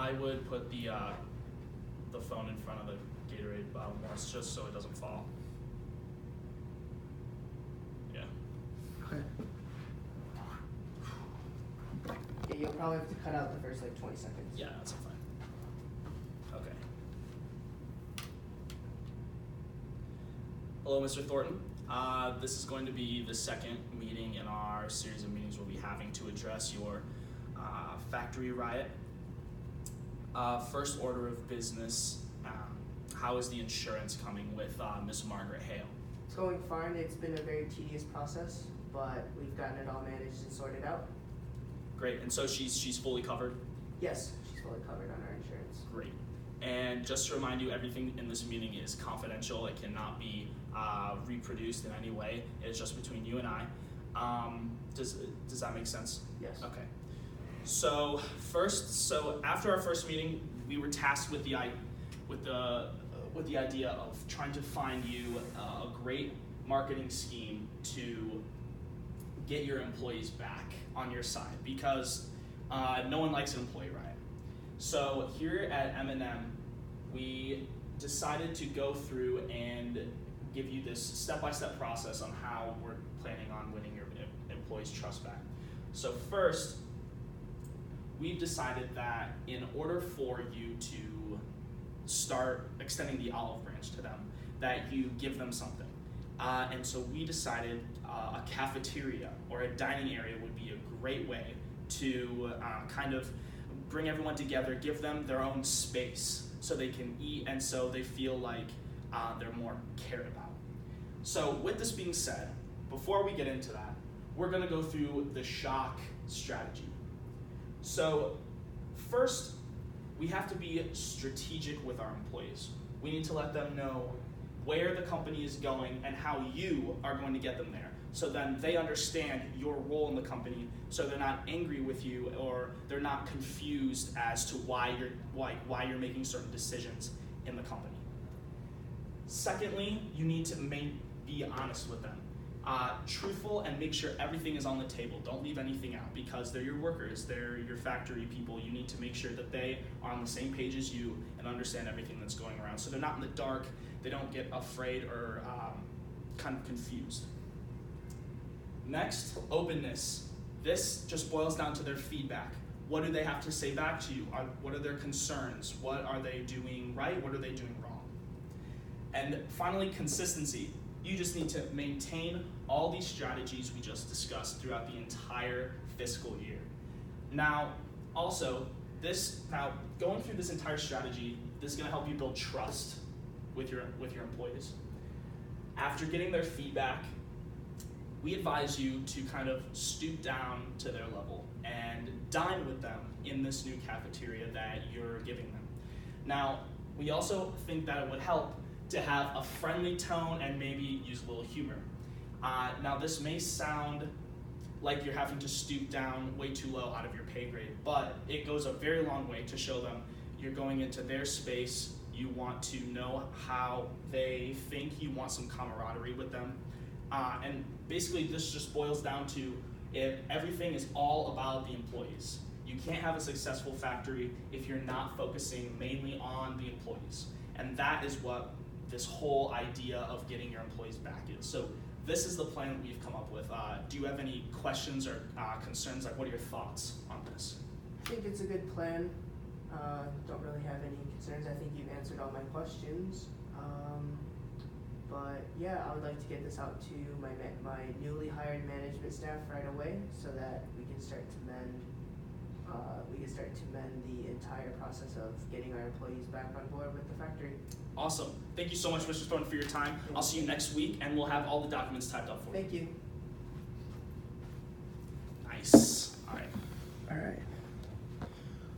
I would put the phone in front of the Gatorade bottle more, just so it doesn't fall. Yeah. Okay. Yeah, you'll probably have to cut out the first like 20 seconds. Yeah, that's fine. Okay. Hello, Mr. Thornton. This is going to be the second meeting in our series of meetings we'll be having to address your factory riot. First order of business, how is the insurance coming with Miss Margaret Hale? It's going fine. It's been a very tedious process, but we've gotten it all managed and sorted out. Great, and so she's fully covered? Yes, she's fully covered on our insurance. Great. And just to remind you, everything in this meeting is confidential. It cannot be reproduced in any way. It's just between you and I. Does that make sense? Yes. Okay. So after our first meeting, we were tasked with the idea of trying to find you a great marketing scheme to get your employees back on your side, because no one likes an employee riot. So here at M&M, we decided to go through and give you this step-by-step process on how we're planning on winning your employees' trust back. So first, we've decided that in order for you to start extending the olive branch to them, that you give them something. And so we decided a cafeteria or a dining area would be a great way to kind of bring everyone together, give them their own space so they can eat and so they feel like they're more cared about. So with this being said, before we get into that, we're gonna go through the shock strategy. So first, we have to be strategic with our employees. We need to let them know where the company is going and how you are going to get them there. So then they understand your role in the company, so they're not angry with you or they're not confused as to why you're making certain decisions in the company. Secondly, you need to be honest with them. Truthful and make sure everything is on the table. Don't leave anything out, because they're your workers, they're your factory people. You need to make sure that they are on the same page as you and understand everything that's going around, so they're not in the dark, they don't get afraid or kind of confused. Next, openness. This just boils down to their feedback. What do they have to say back to you? What are their concerns? What are they doing right? What are they doing wrong? And finally, consistency. You just need to maintain all these strategies we just discussed throughout the entire fiscal year. Now, also, going through this entire strategy, this is going to help you build trust with your employees. After getting their feedback, we advise you to kind of stoop down to their level and dine with them in this new cafeteria that you're giving them. Now, we also think that it would help to have a friendly tone and maybe use a little humor. Now, this may sound like you're having to stoop down way too low out of your pay grade, but it goes a very long way to show them you're going into their space, you want to know how they think, you want some camaraderie with them. And basically this just boils down to if everything is all about the employees. You can't have a successful factory if you're not focusing mainly on the employees. And that is what this whole idea of getting your employees back is. So this is the plan that we've come up with. Do you have any questions or concerns? Like, what are your thoughts on this? I think it's a good plan. Don't really have any concerns. I think you've answered all my questions. But yeah, I would like to get this out to my newly hired management staff right away, so that we can start to mend the entire process of getting our employees back on board with the factory. Awesome. Thank you so much, Mr. Thornton, for your time. I'll see you next week, and we'll have all the documents typed up for you. Thank you. Nice. All right. All right.